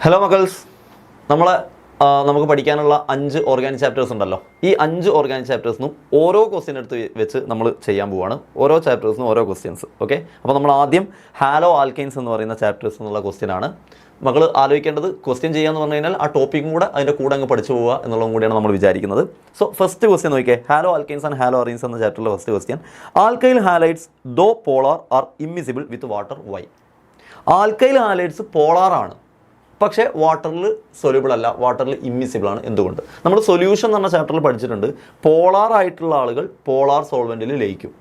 Hello മക്കൾസ്, നമുക്ക് പഠിക്കാനുള്ള 5 organic chapters ഉണ്ടല്ലോ. ഈ 5 ഓർഗാനിക് ചാപ്റ്റേഴ്സിനും ഓരോ ക്വസ്റ്റ്യൻ എടുത്ത് വെച്ച് നമ്മൾ ചെയ്യാൻ പോവുകയാണ്. ഓരോ ചാപ്റ്റേഴ്സിനും ഓരോ ക്വസ്റ്റ്യൻസ്. ഓക്കെ, അപ്പോൾ നമ്മൾ ആദ്യം ഹാലോ ആൽക്കൈൻസ് എന്ന് പറയുന്ന ചാപ്റ്റേഴ്സ് എന്നുള്ള ക്വസ്റ്റ്യൻ ആണ് മക്കൾ ആലോചിക്കേണ്ടത്. ക്വസ്റ്റ്യൻ ചെയ്യാന്ന് പറഞ്ഞു കഴിഞ്ഞാൽ ആ ടോപ്പിക്കും കൂടെ അതിൻ്റെ കൂടെ അങ്ങ് പഠിച്ചു പോവുക എന്നുള്ളതും കൂടിയാണ് നമ്മൾ വിചാരിക്കുന്നത്. സോ ഫസ്റ്റ് ക്വസ്റ്റ്യൻ നോക്കിയേ, haloalkanes and haloarenes എന്ന ചാപ്റ്ററിലെ first question. Alkyl halides though polar are immiscible with water why. Alkyl halides പോളാറാണ്, പക്ഷേ വാട്ടറിൽ സൊല്യൂബിൾ അല്ല, വാട്ടറിൽ ഇമ്മിസിബിൾ ആണ്. എന്തുകൊണ്ട്? നമ്മൾ സൊല്യൂഷൻ എന്ന് പറഞ്ഞ ചാപ്റ്ററിൽ പഠിച്ചിട്ടുണ്ട്, പോളാർ ആയിട്ടുള്ള ആളുകൾ പോളാർ സോൾവെൻറ്റിൽ ലയിക്കും,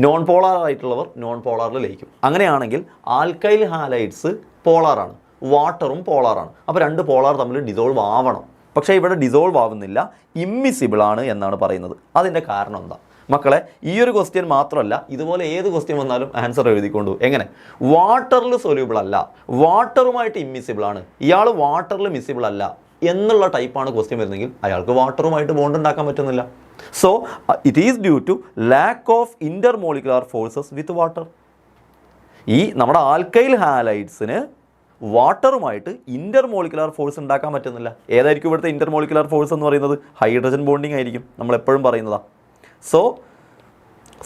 നോൺ പോളാർ ആയിട്ടുള്ളവർ നോൺ പോളാറിൽ ലയിക്കും. അങ്ങനെയാണെങ്കിൽ ആൽക്കൈൽ ഹാലൈഡ്സ് പോളാറാണ്, വാട്ടറും പോളാറാണ്. അപ്പോൾ 2 പോളാർ തമ്മിൽ ഡിസോൾവ് ആവണം. പക്ഷേ ഇവിടെ ഡിസോൾവ് ആവുന്നില്ല, ഇമ്മിസിബിൾ ആണ് എന്നാണ് പറയുന്നത്. അതിൻ്റെ കാരണം എന്താ മക്കളെ? ഈ ഒരു ക്വസ്റ്റ്യൻ മാത്രമല്ല, ഇതുപോലെ ഏത് ക്വസ്റ്റ്യൻ വന്നാലും ആൻസർ എഴുതിക്കൊണ്ടു. എങ്ങനെ? വാട്ടറിൽ സൊല്യൂബിൾ അല്ല, വാട്ടറുമായിട്ട് ഇമ്മിസിബിൾ ആണ്, ഇയാൾ വാട്ടറിൽ മിസിബിൾ അല്ല എന്നുള്ള ടൈപ്പാണ് ക്വസ്റ്റ്യൻ വരുന്നെങ്കിൽ അയാൾക്ക് വാട്ടറുമായിട്ട് ബോണ്ട് ഉണ്ടാക്കാൻ പറ്റുന്നില്ല. So it is due to lack of intermolecular forces with water. ഈ നമ്മുടെ ആൽക്കൈൽ ഹാലൈഡ്സിന് വാട്ടറുമായിട്ട് ഇൻ്റർമോളിക്കുലാർ ഫോഴ്സ് ഉണ്ടാക്കാൻ പറ്റുന്നില്ല. ഏതായിരിക്കും ഇവിടുത്തെ ഇൻ്റർമോളിക്കുലാർ ഫോഴ്സ് എന്ന് പറയുന്നത്? ഹൈഡ്രജൻ ബോണ്ടിങ് ആയിരിക്കും, നമ്മൾ എപ്പോഴും പറയുന്നതാണ്. സോ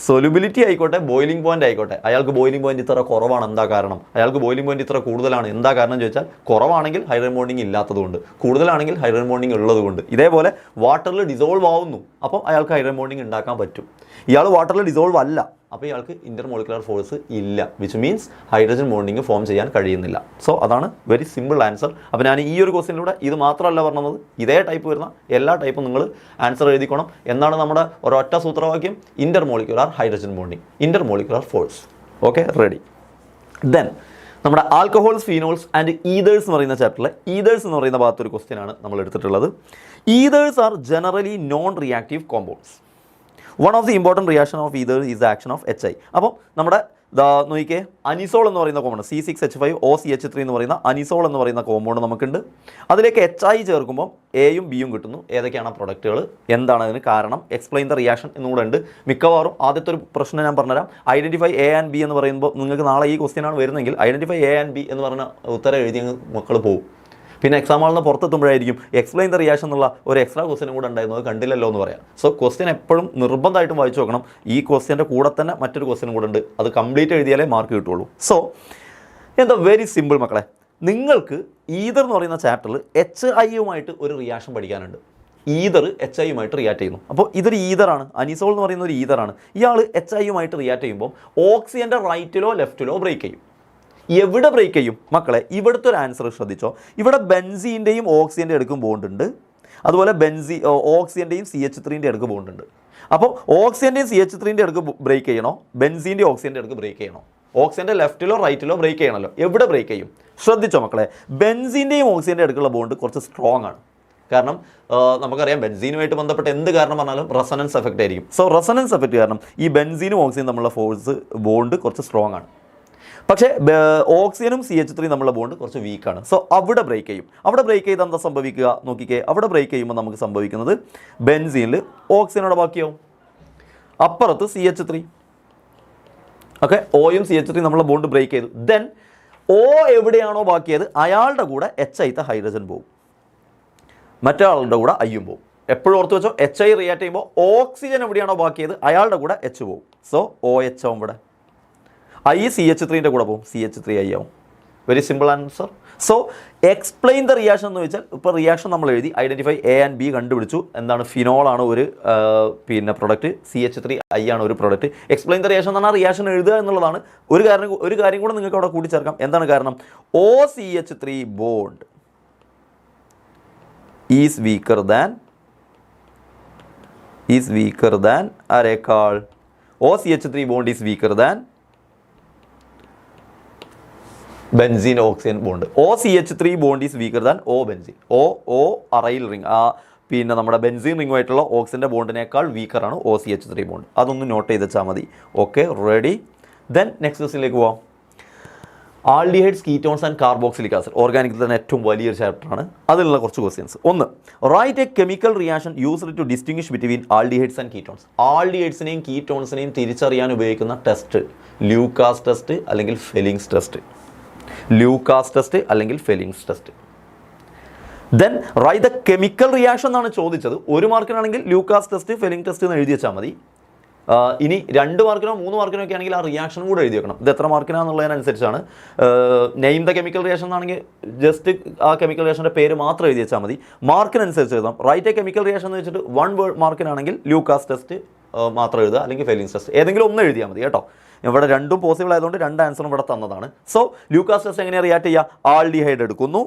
സൊല്യൂബിലിറ്റി ആയിക്കോട്ടെ, ബോയിലിംഗ് പോയിന്റ് ആയിക്കോട്ടെ, അയാൾക്ക് ബോയിലിംഗ് പോയിന്റ് ഇത്ര കുറവാണ്, എന്താ കാരണം? അയാൾക്ക് ബോയിലിംഗ് പോയിന്റ് ഇത്ര കൂടുതലാണ്, എന്താ കാരണം ചോദിച്ചാൽ, കുറവാണെങ്കിൽ ഹൈഡ്രജൻ ബോണ്ടിങ് ഇല്ലാത്തതുകൊണ്ട്, കൂടുതലാണെങ്കിൽ ഹൈഡ്രജൻ ബോണ്ടിങ് ഉള്ളതുകൊണ്ട്. ഇതേപോലെ വാട്ടറിൽ ഡിസോൾവ് ആവുന്നു, അപ്പോൾ അയാൾക്ക് ഹൈഡ്രജൻ ബോണ്ടിങ് ഉണ്ടാക്കാൻ പറ്റും. ഇയാൾ വാട്ടറിൽ ഡിസോൾവ് അല്ല, അപ്പോൾ ഇയാൾക്ക് ഇൻ്റർമോളിക്കുലർ ഫോഴ്സ് ഇല്ല, which means hydrogen bonding form ചെയ്യാൻ കഴിയുന്നില്ല. സോ അതാണ് വെരി സിമ്പിൾ ആൻസർ. അപ്പോൾ ഞാൻ ഈ ഒരു ക്വസ്റ്റ്യനിലൂടെ ഇത് മാത്രമല്ല പറഞ്ഞത്, ഇതേ ടൈപ്പ് വരുന്ന എല്ലാ ടൈപ്പും നിങ്ങൾ ആൻസർ എഴുതിക്കണം. എന്നാണ് നമ്മുടെ ഒരൊറ്റ സൂത്രവാക്യം? Intermolecular hydrogen bonding, intermolecular force. Okay, ready. Then നമ്മുടെ ആൽക്കഹോൾസ്, ഫീനോൾസ് ആൻഡ് ഈതേഴ്സ് എന്ന് പറയുന്ന ചാപ്റ്ററിൽ ഈതേഴ്സ് എന്ന് പറയുന്ന ഭാഗത്തൊരു ക്വസ്റ്റ്യൻ ആണ് നമ്മൾ എടുത്തിട്ടുള്ളത്. Ethers are generally non reactive compounds. One of the important reaction of ether is the action of HI. അപ്പം നമ്മുടെ നോക്കിക്കേ, അനിസോൾ എന്ന് പറയുന്ന കോമ്പൗണ്ട്, C6H5OCH3 എന്ന് പറയുന്ന അനിസോൾ എന്ന് പറയുന്ന കോമ്പൗണ്ട് നമുക്കുണ്ട്. അതിലേക്ക് HI ചേർക്കുമ്പോൾ Aയും Bയും കിട്ടുന്നു. ഏതൊക്കെയാണ് പ്രൊഡക്റ്റുകൾ, എന്താണ് അതിന് കാരണം, എക്സ്പ്ലെയിൻ ദ റിയാക്ഷൻ എന്നുകൂടെ ഉണ്ട്. മിക്കവാറും ആദ്യത്തെ ഒരു പ്രശ്നം ഞാൻ പറഞ്ഞുതരാം. ഐഡൻറ്റിഫൈ A and B എന്ന് പറയുമ്പോൾ നിങ്ങൾക്ക് നാളെ ഈ ക്വസ്റ്റ്യനാണ് വരുന്നെങ്കിൽ ഐഡൻറ്റിഫൈ A and B എന്ന് പറഞ്ഞ ഉത്തരം എഴുതി മക്കൾ പോകും. പിന്നെ എക്സാം ഹാളിൽ നിന്ന് പുറത്തെത്തുമ്പോഴായിരിക്കും എക്സ്പ്ലെയിൻ ദ റിയാക്ഷൻ എന്നുള്ള ഒരു എക്സ്ട്രാ ക്വസ്റ്റ്യനും കൂടെ ഉണ്ടായിരുന്നു, അത് കണ്ടില്ലല്ലോ എന്ന് പറയാം. സോ ക്വസ്റ്റ്യൻ എപ്പോഴും നിർബന്ധമായിട്ടും വായിച്ചു നോക്കണം. ഈ ക്വസ്റ്റ്യൻ്റെ കൂടെ തന്നെ മറ്റൊരു ക്വസ്റ്റ്യനും കൂടെ ഉണ്ട്, അത് കംപ്ലീറ്റ് എഴുതിയാലേ മാർക്ക് കിട്ടുള്ളൂ. സോ എന്താ വെരി സിമ്പിൾ മക്കളെ, നിങ്ങൾക്ക് ഈതർ എന്ന് പറയുന്ന ചാപ്റ്ററിൽ HIയുമായിട്ട് ഒരു റിയാക്ഷൻ പഠിക്കാനുണ്ട്. ഈതർ HIയുമായിട്ട് റിയാക്ട് ചെയ്യുന്നു. അപ്പോൾ ഇതൊരു ഈതറാണ്, അനിസോൾ എന്ന് പറയുന്ന ഒരു ഈതറാണ്. ഇയാൾ HIയുമായിട്ട് റിയാക്ട് ചെയ്യുമ്പോൾ ഓക്സിജൻ്റെ റൈറ്റിലോ ലെഫ്റ്റിലോ ബ്രേക്ക് ചെയ്യും. എവിടെ ബ്രേക്ക് ചെയ്യും മക്കളെ? ഇവിടുത്തെ ഒരു ആൻസർ ശ്രദ്ധിച്ചോ. ഇവിടെ ബെൻസീൻ്റെയും ഓക്സിജൻ്റെ അടുക്കും ബോണ്ടുണ്ട്, അതുപോലെ ഓക്സിജൻ്റെയും CH3ൻ്റെ അടുക്ക് ബോണ്ടുണ്ട്. അപ്പോൾ ഓക്സിജൻ്റെയും CH3ൻ്റെ അടുക്ക് ബ്രേക്ക് ചെയ്യണോ, ബെൻസീൻ്റെ ഓക്സിജൻ്റെ അടുക്ക് ബ്രേക്ക് ചെയ്യണോ? ഓക്സിജൻ്റെ ലെഫ്റ്റിലോ റൈറ്റിലോ ബ്രേക്ക് ചെയ്യണമല്ലോ. എവിടെ ബ്രേക്ക് ചെയ്യും? ശ്രദ്ധിച്ചോ മക്കളെ, ബെൻസീൻ്റെയും ഓക്സിജൻ്റെ അടുക്കുള്ള ബോണ്ട് കുറച്ച് സ്ട്രോങ് ആണ്. കാരണം നമുക്കറിയാം ബെൻസീനുമായിട്ട് ബന്ധപ്പെട്ട് എന്ത് കാരണം പറഞ്ഞാലും റെസൊണൻസ് എഫക്റ്റ് ആയിരിക്കും. സോ റെസൊണൻസ് എഫക്റ്റ് കാരണം ഈ ബെൻസീനും ഓക്സിജനും തമ്മിലുള്ള ഫോഴ്സ് ബോണ്ട് കുറച്ച് സ്ട്രോങ് ആണ്. പക്ഷേ ഓക്സിജനും CH3 തമ്മിലുള്ള ബോണ്ട് കുറച്ച് വീക്കാണ്. സോ അവിടെ ബ്രേക്ക് ചെയ്യും. അവിടെ ബ്രേക്ക് ചെയ്താൽ എന്താ സംഭവിക്കുക നോക്കിക്കേ. അവിടെ ബ്രേക്ക് ചെയ്യുമ്പോൾ നമുക്ക് സംഭവിക്കുന്നത് ബെൻസീനിൽ ഓക്സിജനോടെ ബാക്കിയാവും, അപ്പുറത്ത് CH3. ഓക്കെ, Oയും CH3 നമ്മളെ ബോണ്ട് ബ്രേക്ക് ചെയ്തു. ദെൻ O എവിടെയാണോ ബാക്കിയത് അയാളുടെ കൂടെ HIത്തെ ഹൈഡ്രജൻ പോകും, മറ്റൊരാളുടെ കൂടെ Iയും പോകും. എപ്പോഴും ഓർത്ത് വെച്ചോ, HI റിയാക്ട് ചെയ്യുമ്പോൾ ഓക്സിജൻ എവിടെയാണോ ബാക്കിയത് അയാളുടെ കൂടെ H പോകും. സോ OH ആവും ഇവിടെ. I CH3ൻ്റെ കൂടെ പോകും, CH3I ആവും. Very simple answer. So explain the reaction എന്ന് വെച്ചാൽ, ഇപ്പോൾ റിയാക്ഷൻ നമ്മൾ എഴുതി, ഐഡൻറ്റിഫൈ A and B കണ്ടുപിടിച്ചു. എന്താണ്? ഫിനോളാണ് ഒരു പ്രൊഡക്റ്റ്, CH3I ആണ് ഒരു പ്രൊഡക്റ്റ്. എക്സ്പ്ലെയിൻ ദ റിയാക്ഷൻ എന്ന് പറഞ്ഞാൽ റിയാക്ഷൻ എഴുതുക എന്നുള്ളതാണ്. ഒരു കാര്യം കൂടെ നിങ്ങൾക്ക് അവിടെ കൂട്ടിച്ചേർക്കാം. എന്താണ് കാരണം? OCH3 bond is weaker than ആരേക്കാൾ? OCH3 bond is weaker than benzene oxygen bond. OCH3 bond is weaker than O benzene. O aryl ring, നമ്മുടെ ബെൻസീൻ റിംഗുമായിട്ടുള്ള ഓക്സിജൻ്റെ ബോണ്ടിനേക്കാൾ വീക്കറാണ് OCH3 ബോണ്ട്. അതൊന്ന് നോട്ട് ചെയ്ത് വെച്ചാൽ മതി. Okay, ready. ദെൻ നെക്സ്റ്റ് ക്വസ്റ്റ്യനിലേക്ക് പോവാം. Aldehydes, ketones and carboxylic acid, ഓർഗാനിക്കിൽ തന്നെ ഏറ്റവും വലിയൊരു ചാപ്റ്ററാണ്. അതിലുള്ള കുറച്ച് ക്വസ്റ്റ്യൻസ്. ഒന്ന്, write a chemical reaction used to distinguish between aldehydes and ketones. ആൾഡിഹൈഡ്സിനെയും കീറ്റോൺസിനെയും തിരിച്ചറിയാൻ ഉപയോഗിക്കുന്ന ടെസ്റ്റ് ലൂക്കാസ് ടെസ്റ്റ് അല്ലെങ്കിൽ ഫെലിങ്സ് ടെസ്റ്റ്. ലൂക്കാസ് ടെസ്റ്റ് അല്ലെങ്കിൽ Fehling's test. Then write the chemical reaction എന്നാണ് ചോദിച്ചത്. 1 മാർക്കിനാണെങ്കിൽ ലൂക്കാസ് ടെസ്റ്റ്, ഫെലിംഗ് ടെസ്റ്റ് എന്ന് എഴുതി വെച്ചാൽ മതി. ഇനി 2 മാർക്കിനോ 3 മാർക്കിനോ ഒക്കെ ആണെങ്കിൽ ആ റിയാക്ഷനും കൂടെ എഴുതി വെക്കണം. ഇത് എത്ര മാർക്കിനാണെന്നുള്ളതിനനുസരിച്ചാണ്. നെയിം ദ കെമിക്കൽ റിയാക്ഷൻ എന്നാണെങ്കിൽ ജസ്റ്റ് ആ കെമിക്കൽ റിയാക്ഷൻ്റെ പേര് മാത്രം എഴുതി വെച്ചാൽ മതി. മാർക്കിനനുസരിച്ച് എഴുതാം. റൈറ്റ് എ കെമിക്കൽ റിയാക്ഷൻ എന്ന് വെച്ചിട്ട് 1 മാർക്കിനാണെങ്കിൽ ലൂക്കാസ് ടെസ്റ്റ് മാത്രം എഴുതുക, അല്ലെങ്കിൽ ഫെലിംഗ് ടെസ്റ്റ്, ഏതെങ്കിലും ഒന്ന് എഴുതിയാൽ മതി കേട്ടോ. ഇവിടെ രണ്ടും പോസിബിൾ ആയതുകൊണ്ട് 2 ആൻസറും ഇവിടെ തന്നതാണ്. സോ ലൂക്കാസ് ടെസ്റ്റ് എങ്ങനെയാണ് റിയാക്ട് ചെയ്യുക? ആൾഡിഹൈഡ് എടുക്കുന്നു,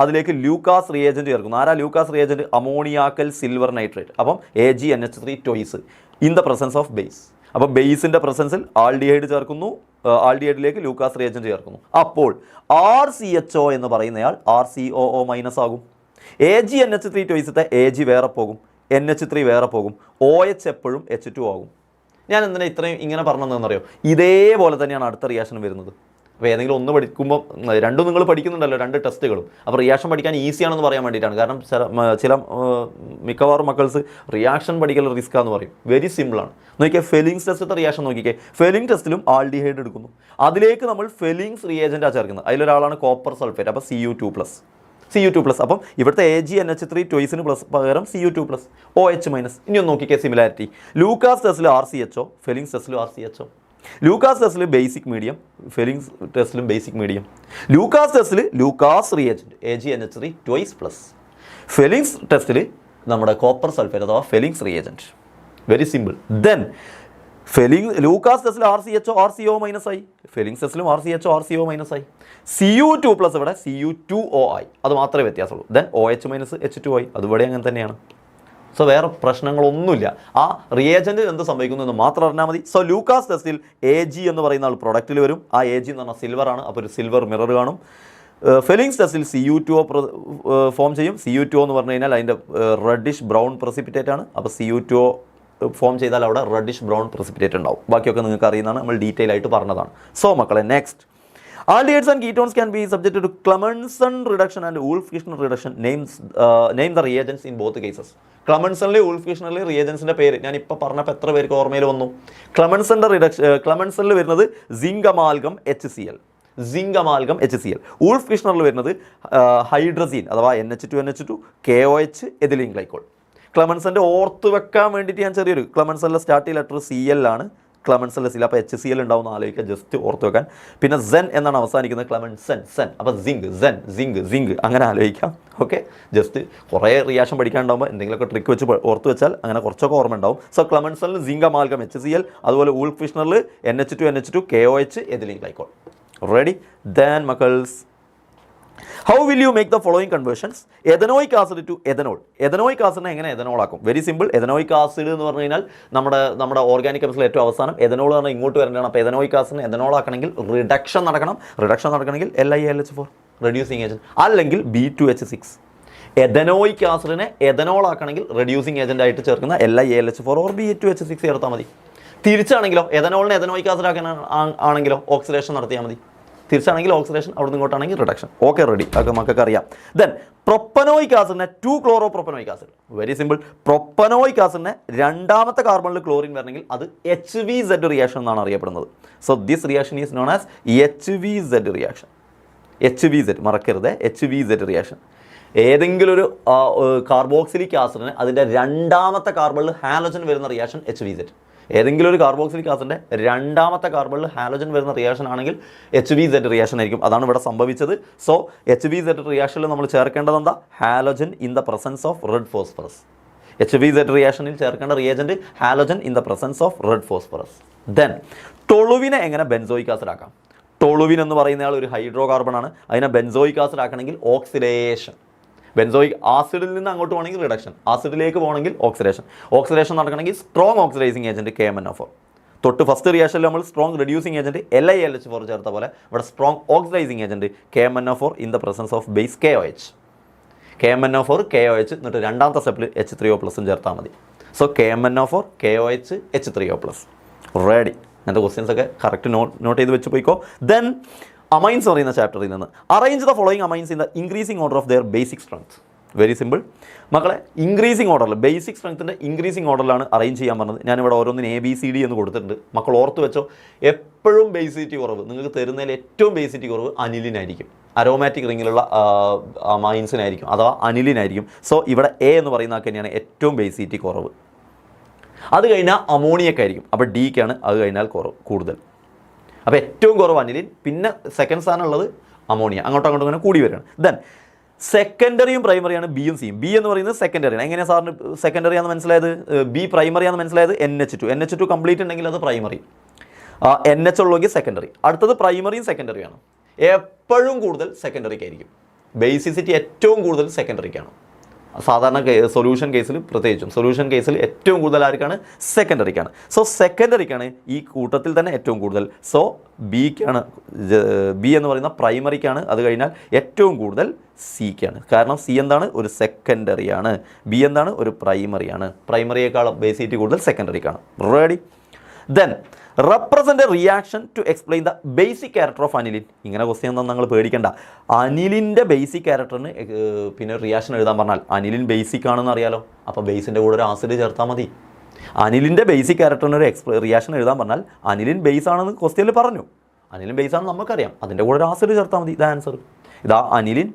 അതിലേക്ക് ലൂക്കാസ് റിയേജൻറ്റ് ചേർക്കുന്നു. ആരാ Lucas reagent? Ammoniacal silver nitrate. അപ്പം AgNH3 twice in the presence of base. അപ്പോൾ ബേസിൻ്റെ പ്രസൻസിൽ ആൾഡിഹൈഡ് ചേർക്കുന്നു, ആൾഡിഹൈഡിലേക്ക് ലൂക്കാസ് റിയേജൻറ്റ് ചേർക്കുന്നു. അപ്പോൾ RCHO എന്ന് പറയുന്നയാൾ RCOO മൈനസ് ആകും. AgNH3 ട്വൈസത്തെ Ag വേറെ പോകും, NH3 വേറെ പോകും, OH എപ്പോഴും H2 ആകും. ഞാൻ എന്തിനാ ഇത്രയും ഇങ്ങനെ പറഞ്ഞതെന്നറിയോ? ഇതേപോലെ തന്നെയാണ് അടുത്ത റിയാക്ഷൻ വരുന്നത്. അപ്പോൾ ഏതെങ്കിലും ഒന്ന് പഠിക്കുമ്പോൾ രണ്ടും നിങ്ങൾ പഠിക്കുന്നുണ്ടല്ലോ, 2 ടെസ്റ്റുകളും. അപ്പോൾ റിയാക്ഷൻ പഠിക്കാൻ ഈസിയാണെന്ന് പറയാൻ വേണ്ടിയിട്ടാണ്. കാരണം ചില മിക്കവാറും മക്കൾസ് റിയാക്ഷൻ പഠിക്കൽ റിസ്ക് എന്ന് പറയും. വെരി സിമ്പിളാണ്. നോക്കിയാൽ ഫെലിംഗ്സ് ടെസ്റ്റത്തെ റിയാക്ഷൻ നോക്കിക്കേ. ഫെലിംഗ് ടെസ്റ്റിലും ആൾഡിഹൈഡ് എടുക്കുന്നു, അതിലേക്ക് നമ്മൾ ഫെലിംഗ്സ് റിയേജൻറ്റാണ് ചേർക്കുന്നത്. അതിലൊരാളാണ് കോപ്പർ സൾഫേറ്റ്. അപ്പോൾ Cu2+. അപ്പം ഇവിടുത്തെ AgNH3 ട്വൈസിന് പ്ലസ് പകരം Cu2+, OH മൈനസ്. ഇനി ഒന്ന് നോക്കിക്കേ സിമിലാരിറ്റി. ലൂക്കാസ് ടെസ്റ്റിൽ RCHO, ഫെലിംഗ്സ് ടെസ്റ്റിലും RCHO. ലൂക്കാസ് ടെസ്റ്റിൽ ബേസിക് മീഡിയം, ഫെലിംഗ്സ് ടെസ്റ്റിലും ബേസിക് മീഡിയം. ലൂക്കാസ് ടെസ്റ്റിൽ Lucas reagent AgNH3 twice plus. Fehling's ടെസ്റ്റിൽ നമ്മുടെ കോപ്പർ സൾഫേറ്റ് അഥവാ Fehling's reagent. Very simple. Then Lucas ടെസ്റ്റിൽ RCHO RCO മൈനസ് ആയി, ഫെലിംഗ്സ് ടെസ്റ്റിലും RCHO RCO മൈനസ് ആയി. Cu2+ ഇവിടെ Cu2O ആയി, അത് മാത്രമേ വ്യത്യാസമുള്ളൂ. ദെൻ OH മൈനസ് H2 ആയി, അതുപോലെ അങ്ങനെ തന്നെയാണ്. സോ വേറെ പ്രശ്നങ്ങളൊന്നുമില്ല. ആ റിയേജൻറ്റ് എന്ത് സംഭവിക്കുന്നു എന്ന് മാത്രം അറിഞ്ഞാൽ മതി. സോ ലൂക്കാസ് ടെസ്റ്റിൽ Ag എന്ന് പറയുന്ന ആൾ പ്രൊഡക്റ്റിൽ വരും. ആ Ag എന്ന് പറഞ്ഞാൽ സിൽവറാണ്, അപ്പോൾ ഒരു സിൽവർ മിറർ കാണും. ഫെലിംഗ്സ് ടെസ്റ്റിൽ Cu2O ഫോം ചെയ്യും. Cu2O എന്ന് പറഞ്ഞു കഴിഞ്ഞാൽ അതിൻ്റെ റെഡിഷ് ബ്രൗൺ പ്രസിപ്പിറ്റേറ്റ് ആണ്. അപ്പോൾ Cu2O ഫോം ചെയ്താൽ അവിടെ റെഡിഷ് ബ്രൗൺ പ്രസിപ്പിറ്റേറ്റ് ഉണ്ടാവും. ബാക്കിയൊക്കെ നിങ്ങൾക്ക് അറിയുന്നതാണ്, നമ്മൾ ഡീറ്റെയിൽ ആയിട്ട് പറഞ്ഞതാണ്. സോ മക്കളെ, next, aldehydes and ketones can be subjected to Clemmensen reduction and Wolff-Kishner reduction. Name the reagents in both cases. ക്ലമൻസണിലെ വൂൾഫ്-കിഷ്ണറിലെ റിയേജൻസിൻ്റെ പേര് ഞാൻ ഇപ്പോൾ പറഞ്ഞപ്പോൾ എത്ര പേർക്ക് ഓർമ്മയിൽ വന്നു? ക്ലമൻസണിൽ വരുന്നത് സിങ്ക് അമാൽഗം HCl. വൂൾഫ്-കിഷ്ണറിൽ വരുന്നത് ഹൈഡ്രസീൻ അഥവാ NH2 KOH എഥിലീൻ ഗ്ലൈക്കോൾ. ക്ലമൻസൻ്റെ ഓർത്ത് വെക്കാൻ വേണ്ടിയിട്ട് ഞാൻ ചെറിയൊരു ക്ലമൻസണിലെ സ്റ്റാർട്ടിംഗ് ലെറ്റർ CL ആണ്. ക്ലമൻസണിലെ സിൽ, അപ്പോൾ HCl ഉണ്ടാവുന്ന ആലോചിക്കുക, ജസ്റ്റ് ഓർത്ത് വെക്കാൻ. പിന്നെ സെൻ എന്നാണ് അവസാനിക്കുന്നത്, ക്ലമൻസൻ. അപ്പോൾ സിങ്ക് അങ്ങനെ ആലോചിക്കാം. ഓക്കെ, ജസ്റ്റ് കുറേ റിയാക്ഷൻ പഠിക്കാനുണ്ടാകുമ്പോൾ എന്തെങ്കിലുമൊക്കെ ട്രിക്ക് വെച്ച് ഓർത്ത് വെച്ചാൽ അങ്ങനെ കുറച്ചൊക്കെ ഓർമ്മ ഉണ്ടാവും. സോ ക്ലമൻസണിൽ സിങ്ക് അമാൽഗം HCl, അതുപോലെ വൂൾഫ്-കിഷ്ണറിൽ NH2 KOH ethylene glycol. Ready? Then മക്കൾസ്, how will you make the following conversions? Ethanoic acid to ethanol. Ethanoic ആസിഡിനെ എങ്ങനെ എഥനോൾ ആക്കും? Very simple. എഥനോയിക് ആസിഡ് എന്ന് പറഞ്ഞു കഴിഞ്ഞാൽ നമ്മുടെ ഓർഗാനിക് കെമിസ്ട്രിയിൽ ഏറ്റവും അവസാനം എഥനോൾ പറഞ്ഞാൽ ഇങ്ങോട്ട് വരേണ്ടതാണ്. അപ്പോൾ എഥനോയിക് ആസിഡിനെ എഥനോൾ ആക്കണമെങ്കിൽ റിഡക്ഷൻ നടക്കണമെങ്കിൽ LiAlH4 റെഡ്യൂസിങ് ഏജൻറ്റ്, അല്ലെങ്കിൽ B2H6. എഥനോയിക് ആസിഡിനെ എഥനോൾ ആക്കണമെങ്കിൽ റെഡ്യൂസിങ് ഏജൻ്റ് ആയിട്ട് ചേർക്കുന്ന LiAlH4 ഓർ B2H6 ചേർത്താൽ മതി. തിരിച്ചാണെങ്കിലോ, എഥനോളിനെ എഥനോയിക് ആസിഡ് ആണെങ്കിലോ ഓക്സിഡേഷൻ നടത്തിയാൽ മതി. തിരിച്ചാണെങ്കിൽ ഓക്സിഡേഷൻ, അവിടെ നിന്ന് ഇങ്ങോട്ടാണെങ്കിൽ റിഡക്ഷൻ. ഓക്കെ, റെഡി, അതൊക്കെ മക്കൾക്ക് അറിയാം. ദെൻ പ്രൊപ്പനോയിക് ആസിഡിനെ 2-chloropropanonic acid. Very simple. Propanoic ആസിഡിനെ 2ാമത്തെ കാർബണിൽ ക്ലോറിൻ വരണമെങ്കിൽ അത് HVZ റിയാക്ഷൻ എന്നാണ് അറിയപ്പെടുന്നത്. So this reaction is known as HVZ reaction. HVZ മറക്കരുത്, HVZ റിയാക്ഷൻ. ഏതെങ്കിലും ഒരു കാർബോക്സിലിക് ആസിഡിന് അതിൻ്റെ 2ാമത്തെ കാർബണിൽ ഹാലോജൻ വരുന്ന റിയാക്ഷൻ HVZ. ഏതെങ്കിലും ഒരു കാർബോക്സിലിക് ആസിഡിൻ്റെ 2ാമത്തെ കാർബണിൽ ഹാലോജൻ വരുന്ന റിയാക്ഷൻ ആണെങ്കിൽ HVZ റിയാക്ഷൻ ആയിരിക്കും. അതാണ് ഇവിടെ സംഭവിച്ചത്. സോ HVZ റിയാക്ഷനിൽ നമ്മൾ ചേർക്കേണ്ടത് എന്താ? Halogen in the presence of red phosphorus. HVZ റിയാക്ഷനിൽ ചേർക്കേണ്ട reagent halogen in the presence of red phosphorus. Then ടൊളുവിനെ എങ്ങനെ ബെൻസോയിക് ആസിഡ് ആക്കാം? ടൊളുവിൻ എന്ന് പറയുന്നയാൾ ഒരു ഹൈഡ്രോ കാർബണാണ്. അതിനെ ബെൻസോയിക് ആസിഡ് ആക്കണമെങ്കിൽ ഓക്സിഡേഷൻ. ബെൻസോയിക് ആസിഡിൽ നിന്ന് അങ്ങോട്ട് പോകണമെങ്കിൽ റിഡക്ഷൻ, ആസിഡിലേക്ക് പോകണമെങ്കിൽ ഓക്സിഡേഷൻ നടക്കണമെങ്കിൽ സ്ട്രോങ് ഓക്സിഡൈസിങ് ഏജൻറ്റ് KMnO4. തൊട്ട് ഫസ്റ്റ് റിയാക്ഷനിൽ നമ്മൾ സ്ട്രോങ് റെഡ്യൂസിങ് ഏജൻറ്റ് LiAlH4 ചേർത്ത പോലെ ഇവിടെ strong oxidising agent KMnO4 in the presence of base KOH. KMnO4 KOH എന്നിട്ട് 2ാമത്തെ സ്റ്റെപ്പിൽ H3O+ ചേർത്താൽ മതി. So KMnO4 KOH H3O+. Ready? എൻ്റെ ക്വസ്റ്റ്യൻസ് ഒക്കെ കറക്റ്റ് നോട്ട് ചെയ്ത് വെച്ച് പോയിക്കോ. ദെൻ അമൈൻസ് പറയുന്ന ചാപ്റ്ററിൽ നിന്ന് arrange the following amines in the increasing order of their basic strength. Very simple മക്കളെ. ഇൻക്രീസിങ് ഓർഡറിൽ ബേസിക് സ്ട്രെങ്ത്തിൻ്റെ ഇൻക്രീസിങ് ഓർഡറിലാണ് അറേഞ്ച് ചെയ്യാൻ പറഞ്ഞത്. ഞാനിവിടെ ഓരോന്നിന് ABCD എന്ന് കൊടുത്തിട്ടുണ്ട്. മക്കൾ ഓർത്ത് വെച്ചോ, എപ്പോഴും ബേസിറ്റി കുറവ് നിങ്ങൾക്ക് തരുന്നതിൽ ഏറ്റവും ബേസിറ്റി കുറവ് അനിലിനായിരിക്കും, അരോമാറ്റിക് റിങ്ങിലുള്ള മൈൻസിനായിരിക്കും അഥവാ അനിലിനായിരിക്കും. സോ ഇവിടെ A എന്ന് പറയുന്നതൊക്കെ തന്നെയാണ് ഏറ്റവും ബേസിറ്റി കുറവ്. അത് കഴിഞ്ഞാൽ അമോണിയക്കായിരിക്കും. അപ്പോൾ Dക്കാണ് അത് കഴിഞ്ഞാൽ കൂടുതൽ. അപ്പോൾ ഏറ്റവും കുറവ് അനിലിൻ, പിന്നെ സെക്കൻഡ് സ്ഥാനം ഉള്ളത് അമോണിയ. അങ്ങോട്ടും അങ്ങനെ കൂടി വരികയാണ്. ദെൻ സെക്കൻഡറിയും പ്രൈമറിയാണ് ബിയും സിയും. ബി എന്ന് പറയുന്നത് സെക്കൻഡറിയാണ്. എങ്ങനെയാണ് സാറിന് സെക്കൻഡറി ആണെന്ന് മനസ്സിലായത്? ബി പ്രൈമറി ആണെന്ന് മനസ്സിലായത്? NH2 കംപ്ലീറ്റ് ഉണ്ടെങ്കിൽ അത് പ്രൈമറി, NH ഉള്ളെങ്കിൽ സെക്കൻഡറി. അടുത്തത് പ്രൈമറിയും സെക്കൻഡറിയാണ്. എപ്പോഴും കൂടുതൽ സെക്കൻഡറിക്കായിരിക്കും. ബേസിസിറ്റി ഏറ്റവും കൂടുതൽ സെക്കൻഡറിക്കാണ്. സാധാരണ സൊല്യൂഷൻ കേസിൽ പ്രത്യേകിച്ചും സൊല്യൂഷൻ കേസിൽ ഏറ്റവും കൂടുതൽ ആർക്കാണ്? സെക്കൻഡറിക്കാണ്. സോ സെക്കൻഡറിക്കാണ് ഈ കൂട്ടത്തിൽ തന്നെ ഏറ്റവും കൂടുതൽ. സോ ബിക്കാണ്, ബി എന്ന് പറയുന്ന പ്രൈമറിക്കാണ്. അത് കഴിഞ്ഞാൽ ഏറ്റവും കൂടുതൽ സിക്കാണ്. കാരണം സി എന്താണ്? ഒരു സെക്കൻഡറിയാണ്. ബി എന്താണ്? ഒരു പ്രൈമറിയാണ്. പ്രൈമറിയേക്കാളും ബേസിറ്റി കൂടുതൽ സെക്കൻഡറിക്കാണ്. Ready? Then represent a reaction to explain the basic character of aniline. ഇങ്ങനെ ക്വസ്റ്റ്യൻ ഒന്നും നിങ്ങൾ പേടിക്കണ്ട. അനിലിൻ്റെ ബേസിക് ക്യാരക്ടറിന് പിന്നെ റിയാക്ഷൻ എഴുതാൻ പറഞ്ഞാൽ അനിലിൻ ബേസിക് ആണെന്ന് അറിയാലോ. അപ്പോൾ ബേസിൻ്റെ കൂടെ ഒരു ആസിഡ് ചേർത്താൽ മതി. അനിലിൻ്റെ ബേസിക് ക്യാരക്ടറിന് ഒരു റിയാക്ഷൻ എഴുതാൻ പറഞ്ഞാൽ അനിലിൻ ബേസ് ആണെന്ന് ക്വസ്റ്റ്യനിൽ പറഞ്ഞു. അനിലിൻ ബേസ് ആണെന്ന് നമുക്കറിയാം. അതിൻ്റെ കൂടെ ഒരു ആസിഡ് ചേർത്താൽ മതി. ഇതാ ആൻസർ. ഇതാ അനിലിൻ.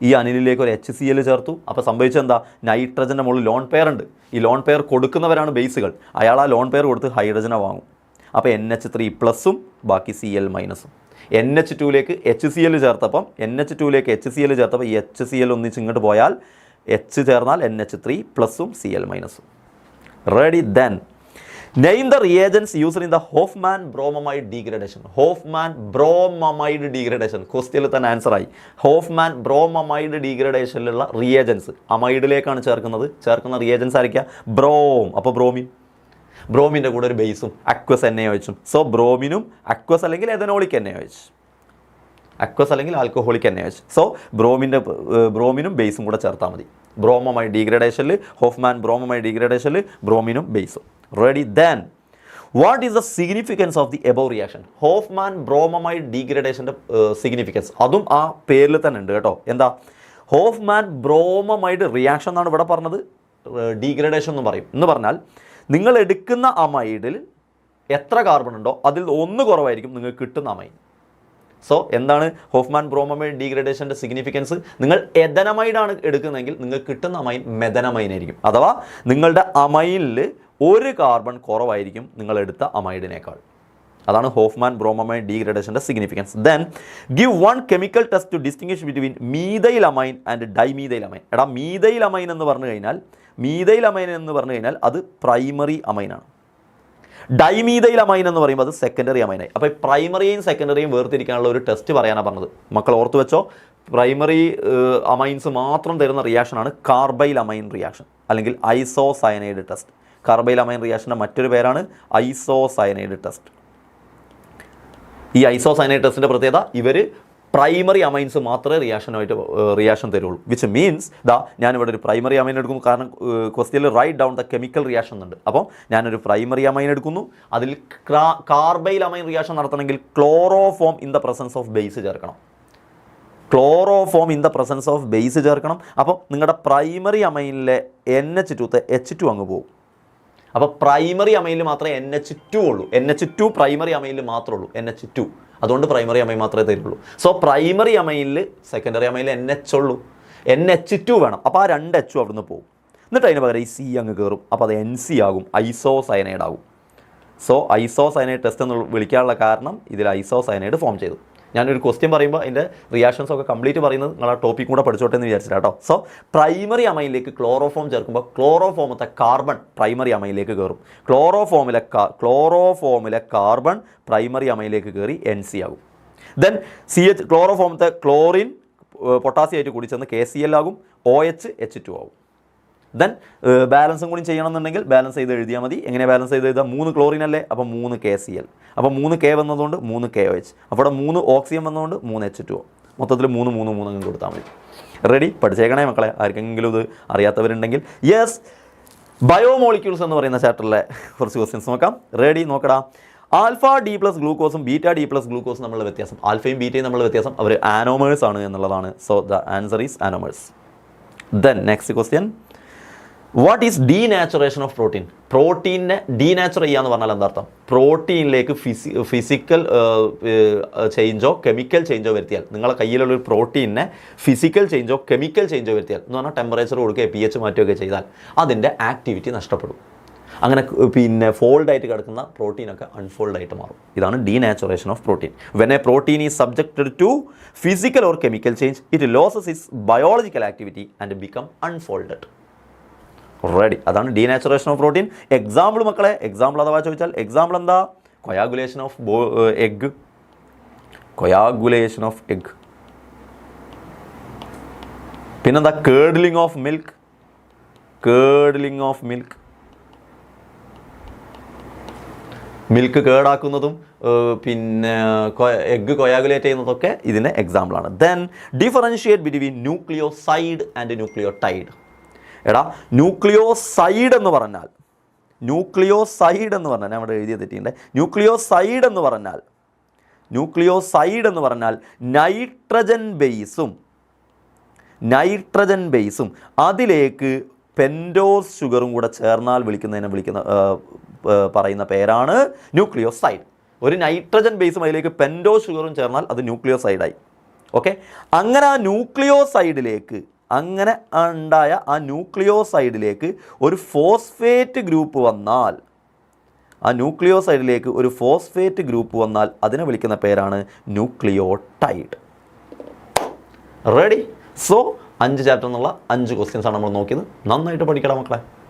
ഈ അനിലിലേക്ക് ഒരു HCl ചേർത്തു. അപ്പോൾ സംഭവിച്ചെന്താ? നൈട്രജൻ്റെ മുകളിൽ ലോൺ പെയർ ഉണ്ട്. ഈ ലോൺ പെയർ കൊടുക്കുന്നവരാണ് ബേസുകൾ. അയാൾ ആ ലോൺ പെയർ കൊടുത്ത് ഹൈഡ്രജനെ വാങ്ങും. അപ്പോൾ NH3+ ബാക്കി Cl-. NH2ലേക്ക് HCl ചേർത്തപ്പം ഈ HCl ഒന്നിച്ച് ഇങ്ങോട്ട് പോയാൽ H ചേർന്നാൽ NH3+ Cl-. Ready? Then name the reagents used in the Hofmann bromamide degradation. ഹോഫ്മാൻ ബ്രോമമൈഡ് ഡീഗ്രഡേഷൻ ക്വസ്റ്റ്യനിൽ തന്നെ ആൻസറായി. ഹോഫ്മാൻ ബ്രോമമൈഡ് ഡീഗ്രഡേഷനിലുള്ള റിയേജൻസ് അമൈഡിലേക്കാണ് ചേർക്കുന്ന റിയേജൻസ് ആയിരിക്കുക ബ്രോം. അപ്പോൾ ബ്രോമിൻ്റെ കൂടെ ഒരു ബേസും അക്വസ് NaOH. സോ ബ്രോമിനും അക്വസ് അല്ലെങ്കിൽ എഥനോളിക് NaOH, അക്വസ് അല്ലെങ്കിൽ ആൽക്കഹോളിക് NaOH. സോ ബ്രോമിനും ബേസും കൂടെ ചേർത്താൽ മതി. ബ്രോമമൈഡ് ഡീഗ്രഡേഷനിൽ, ഹോഫ്മാൻ ബ്രോമമൈഡ് ഡീഗ്രഡേഷനിൽ ബ്രോമിനും ബേസും. Ready? Then what is the significance of the above reaction? Hoffman bromamide ഡീഗ്രഡേഷൻ്റെ സിഗ്നിഫിക്കൻസ് അതും ആ പേരിൽ തന്നെ ഉണ്ട് കേട്ടോ. എന്താ? ഹോഫ്മാൻ ബ്രോമമൈഡ് റിയാക്ഷൻ എന്നാണ് ഇവിടെ പറഞ്ഞത്. ഡീഗ്രഡേഷൻ എന്ന് പറയും. എന്ന് പറഞ്ഞാൽ നിങ്ങൾ എടുക്കുന്ന അമൈഡിൽ എത്ര കാർബൺ ഉണ്ടോ അതിൽ 1 കുറവായിരിക്കും നിങ്ങൾക്ക് കിട്ടുന്ന അമൈൻ. സോ എന്താണ് ഹോഫ്മാൻ ബ്രോമമൈഡ് ഡീഗ്രഡേഷൻ്റെ സിഗ്നിഫിക്കൻസ്? നിങ്ങൾ എഥനമൈഡാണ് എടുക്കുന്നതെങ്കിൽ നിങ്ങൾക്ക് കിട്ടുന്ന അമൈൻ മെഥനമൈൻ ആയിരിക്കും. അഥവാ നിങ്ങളുടെ അമൈനിൽ 1 കാർബൺ കുറവായിരിക്കും നിങ്ങൾ എടുത്ത അമൈഡിനേക്കാൾ. അതാണ് ഹോഫ്മാൻ ബ്രോമമൈഡ് ഡീഗ്രഡേഷൻ്റെ significance. Then give 1 chemical test to distinguish between methyl amine and dimethyl amine. എടാ മീഥൈൽ അമൈൻ എന്ന് പറഞ്ഞു കഴിഞ്ഞാൽ അത് പ്രൈമറി അമൈനാണ്. ഡൈമീഥൈൽ അമൈൻ എന്ന് പറയുമ്പോൾ അത് സെക്കൻഡറി അമൈനായി. അപ്പോൾ പ്രൈമറിയും സെക്കൻഡറിയും വേർതിരിക്കാനുള്ള ഒരു ടെസ്റ്റ് പറയാനാണ് പറഞ്ഞത്. മക്കൾ ഓർത്ത് വെച്ചോ, പ്രൈമറി അമൈൻസ് മാത്രം തരുന്ന റിയാക്ഷനാണ് കാർബൈൽ അമൈൻ റിയാക്ഷൻ അല്ലെങ്കിൽ ഐസോസയനൈഡ് ടെസ്റ്റ്. കാർബൈൽ അമൈൻ റിയാക്ഷൻ്റെ മറ്റൊരു പേരാണ് ഐസോസയനൈഡ് ടെസ്റ്റ്. ഈ ഐസോസയനൈഡ് ടെസ്റ്റിൻ്റെ പ്രത്യേകത ഇവർ പ്രൈമറി അമൈൻസ് മാത്രമേ റിയാക്ഷൻ തരുള്ളൂ. വിച്ച് മീൻസ് ഞാനിവിടെ ഒരു പ്രൈമറി അമൈൻ എടുക്കുന്നു. കാരണം ക്വസ്റ്റ്യനിൽ write down the chemical reaction ഉണ്ട്. അപ്പോൾ ഞാനൊരു പ്രൈമറി അമൈൻ എടുക്കുന്നു. അതിൽ കാർബൈൽ അമൈൻ റിയാക്ഷൻ നടത്തണമെങ്കിൽ chloroform in the presence of base ചേർക്കണം. അപ്പോൾ നിങ്ങളുടെ പ്രൈമറി അമൈനിലെ NH2 H2 അങ്ങ് പോകും. അപ്പോൾ പ്രൈമറി അമൈനിൽ മാത്രമേ NH2 ഉള്ളൂ. NH2 പ്രൈമറി അമൈനിൽ മാത്രമേ ഉള്ളൂ. NH2 അതുകൊണ്ട് പ്രൈമറി അമൈൻ മാത്രമേ തരുള്ളൂ. സോ പ്രൈമറി അമൈനിൽ സെക്കൻഡറി അമൈനിൽ NH ഉള്ളൂ. NH2 വേണം. അപ്പോൾ ആ 2 H അവിടുന്ന് പോകും. എന്നിട്ട് അതിന് പകരം ഈ C അങ്ങ് കയറും. അപ്പോൾ അത് NC ആകും, ഐസോസയനൈഡ് ആകും. സോ ഐസോസയനൈഡ് ടെസ്റ്റ് എന്ന് വിളിക്കാനുള്ള കാരണം ഇതിൽ ഐസോസയനൈഡ് ഫോം ചെയ്തു. ഞാനൊരു ക്വസ്റ്റ്യൻ പറയുമ്പോൾ അതിൻ്റെ റിയാക്ഷൻസ് ഒക്കെ കംപ്ലീറ്റ് പറയുന്നത് നിങ്ങൾ ആ ടോപ്പിക് കൂടെ പഠിച്ചോട്ടെ എന്ന് വിചാരിച്ചില്ല കേട്ടോ. സോ പ്രൈമറി അമൈനിലേക്ക് ക്ലോറോഫോം ചേർക്കുമ്പോൾ ക്ലോറോഫോമത്തെ കാർബൺ പ്രൈമറി അമൈനിലേക്ക് കയറും. ക്ലോറോഫോമിലെ കാർബൺ പ്രൈമറി അമൈനിലേക്ക് കയറി NC ആകും. ദെൻ ക്ലോറോഫോമത്തെ ക്ലോറിൻ പൊട്ടാസ്യമായിട്ട് കൂടി ചെന്ന് KCl ആകും. OH H2 ആകും. ദെൻ ബാലൻസും കൂടി ചെയ്യണമെന്നുണ്ടെങ്കിൽ ബാലൻസ് ചെയ്ത് എഴുതിയാൽ മതി. എങ്ങനെ ബാലൻസ് ചെയ്ത് എഴുതാം? 3 ക്ലോറിൻ അല്ലേ, അപ്പോൾ 3 KCl. അപ്പോൾ 3 K വന്നതുകൊണ്ട് 3 KOH. അപ്പോൾ 3 ഓക്സിജൻ വന്നതുകൊണ്ട് 3 H2O. മൊത്തത്തിൽ 3 അങ്ങ് കൊടുത്താൽ മതി. റെഡി? പഠിച്ചേക്കണേ മക്കളെ. ആർക്കെങ്കിലും ഇത് അറിയാത്തവരുണ്ടെങ്കിൽ. യെസ്, ബയോമോളിക്യൂൾസ് എന്ന് പറയുന്ന ചാപ്റ്ററിലെ കുറച്ച് ക്വസ്റ്റ്യൻസ് നോക്കാം. റെഡി? നോക്കടാ. ആൽഫ D+ ഗ്ലൂക്കോസും ബീറ്റ D+ ഗ്ലൂക്കോസും തമ്മിലുള്ള വ്യത്യാസം, ആൽഫയും ബീറ്റയും തമ്മിലുള്ള വ്യത്യാസം അവർ ആനോമേഴ്സ് ആണ് എന്നുള്ളതാണ്. So the answer is anomers. Then next question, what is denaturation of protein? പ്രോട്ടീനെ ഡീനാച്ചുറ ചെയ്യുക എന്ന് പറഞ്ഞാൽ എന്താ അർത്ഥം? പ്രോട്ടീനിലേക്ക് ഫിസിക്കൽ ചേഞ്ചോ കെമിക്കൽ ചേഞ്ചോ വരുത്തിയാൽ, നിങ്ങളെ കയ്യിലുള്ളൊരു പ്രോട്ടീനെ ഫിസിക്കൽ ചേഞ്ചോ കെമിക്കൽ ചേഞ്ചോ വരുത്തിയാൽ എന്ന് പറഞ്ഞാൽ ടെമ്പറേച്ചർ കൊടുക്കുകയോ pH മാറ്റുകയൊക്കെ ചെയ്താൽ അതിൻ്റെ ആക്ടിവിറ്റി നഷ്ടപ്പെടും. അങ്ങനെ പിന്നെ ഫോൾഡായിട്ട് കിടക്കുന്ന പ്രോട്ടീനൊക്കെ അൺഫോൾഡായിട്ട് മാറും. ഇതാണ് denaturation of protein. When a protein is subjected to physical or chemical change it loses its biological activity and become unfolded. Ready, അതാണ് ഡീനാച്ചുറേഷൻ ഓഫ് പ്രോട്ടീൻ. എക്സാമ്പിൾ മക്കളെ, എക്സാമ്പിൾ അഥവാ ചോദിച്ചാൽ എക്സാമ്പിൾ എന്താ? Coagulation of egg, coagulation of egg. പിന്നെന്താ? Curdling of milk, curdling of milk. Milk കേടാക്കുന്നതും പിന്നെ egg coagulate ചെയ്യുന്നതൊക്കെ ഇതിൻ്റെ എക്സാമ്പിളാണ്. Then differentiate between nucleoside and nucleotide. എടാ ന്യൂക്ലിയോസൈഡ് എന്ന് പറഞ്ഞാൽ, ന്യൂക്ലിയോസൈഡ് എന്ന് പറഞ്ഞാൽ ഞാൻ അവിടെ എഴുതിയ തെറ്റിയുണ്ട്. ന്യൂക്ലിയോസൈഡ് എന്ന് പറഞ്ഞാൽ, ന്യൂക്ലിയോസൈഡ് എന്ന് പറഞ്ഞാൽ നൈട്രജൻ ബേസും അതിലേക്ക് പെൻറ്റോസ് ഷുഗറും കൂടെ ചേർന്നാൽ പറയുന്ന പേരാണ് ന്യൂക്ലിയോസൈഡ്. ഒരു നൈട്രജൻ ബേസും അതിലേക്ക് പെൻറ്റോസ് ഷുഗറും ചേർന്നാൽ അത് ന്യൂക്ലിയോസൈഡായി. ഓക്കെ, അങ്ങനെ ആ ന്യൂക്ലിയോസൈഡിലേക്ക്, അങ്ങനെ ഉണ്ടായ ആ ന്യൂക്ലിയോസൈഡിലേക്ക് ഒരു ഫോസ്ഫേറ്റ് ഗ്രൂപ്പ് വന്നാൽ, ആ ന്യൂക്ലിയോസൈഡിലേക്ക് ഒരു ഫോസ്ഫേറ്റ് ഗ്രൂപ്പ് വന്നാൽ അതിനെ വിളിക്കുന്ന പേരാണ് ന്യൂക്ലിയോടൈഡ്. റെഡി? സോ 5 ചാപ്റ്റർ എന്നുള്ള 5 ക്വസ്റ്റ്യൻസ് ആണ് നമ്മൾ നോക്കിയത്. നന്നായിട്ട് പഠിക്കണം മക്കളെ.